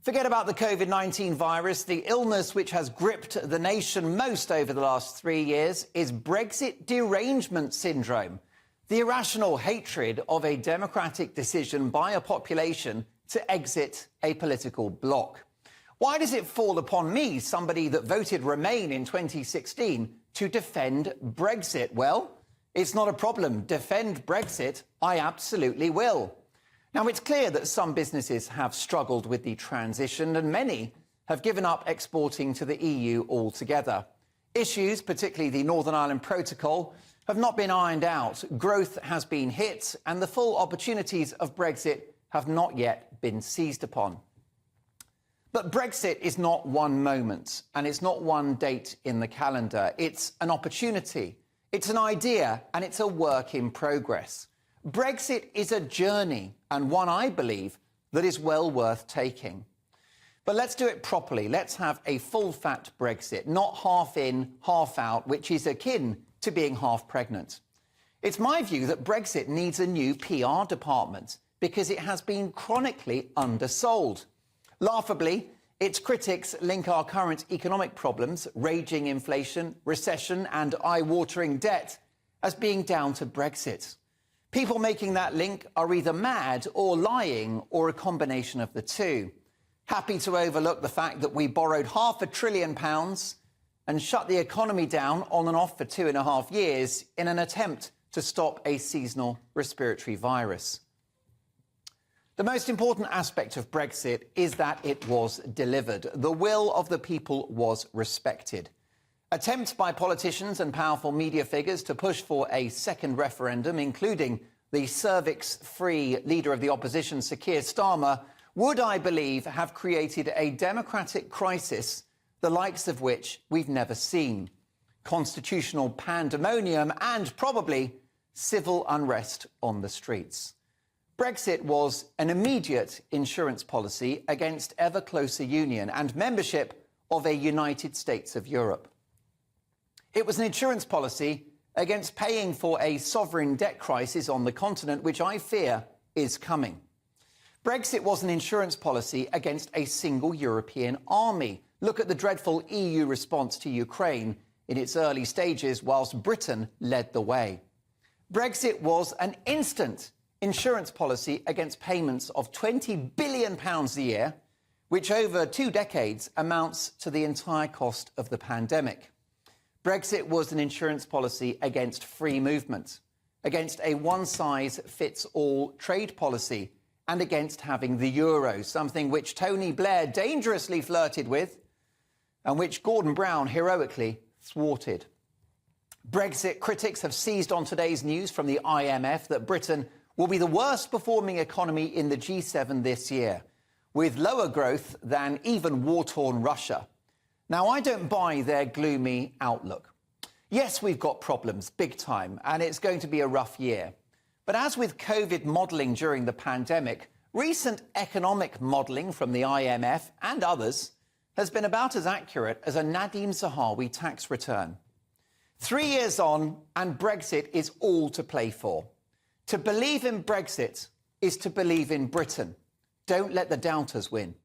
Forget about the COVID-19 virus. The illness which has gripped the nation most over the last 3 years is Brexit derangement syndrome, the irrational hatred of a democratic decision by a population to exit a political bloc. Why does it fall upon me, somebody that voted Remain in 2016, to defend Brexit? Well, it's not a problem. Defend Brexit, I absolutely will. Now, it's clear that some businesses have struggled with the transition and many have given up exporting to the EU altogether. Issues, particularly the Northern Ireland Protocol, have not been ironed out. Growth has been hit and the full opportunities of Brexit have not yet been seized upon. But Brexit is not one moment and it's not one date in the calendar. It's an opportunity, it's an idea and it's a work in progress. Brexit is a journey, and one, I believe, that is well worth taking. But let's do it properly. Let's have a full-fat Brexit, not half in, half out, which is akin to being half pregnant. It's my view that Brexit needs a new PR department because it has been chronically undersold. Laughably, its critics link our current economic problems, raging inflation, recession and eye-watering debt, as being down to Brexit. People making that link are either mad or lying, or a combination of the two. Happy to overlook the fact that we borrowed £500 billion and shut the economy down on and off for 2.5 years in an attempt to stop a seasonal respiratory virus. The most important aspect of Brexit is that it was delivered. The will of the people was respected. Attempts by politicians and powerful media figures to push for a second referendum, including the cervix-free leader of the opposition, Sir Keir Starmer, would, I believe, have created a democratic crisis, the likes of which we've never seen. Constitutional pandemonium and probably civil unrest on the streets. Brexit was an immediate insurance policy against ever closer union and membership of a United States of Europe. It was an insurance policy against paying for a sovereign debt crisis on the continent, which I fear is coming. Brexit was an insurance policy against a single European army. Look at the dreadful EU response to Ukraine in its early stages, whilst Britain led the way. Brexit was an instant insurance policy against payments of £20 billion a year, which over 2 decades amounts to the entire cost of the pandemic. Brexit was an insurance policy against free movement, against a one-size-fits-all trade policy, and against having the euro, something which Tony Blair dangerously flirted with and which Gordon Brown heroically thwarted. Brexit critics have seized on today's news from the IMF that Britain will be the worst performing economy in the G7 this year, with lower growth than even war-torn Russia. Now, I don't buy their gloomy outlook. Yes, we've got problems, big time, and it's going to be a rough year. But as with COVID modelling during the pandemic, recent economic modelling from the IMF and others has been about as accurate as a Nadeem Zahawi tax return. 3 years on, and Brexit is all to play for. To believe in Brexit is to believe in Britain. Don't let the doubters win.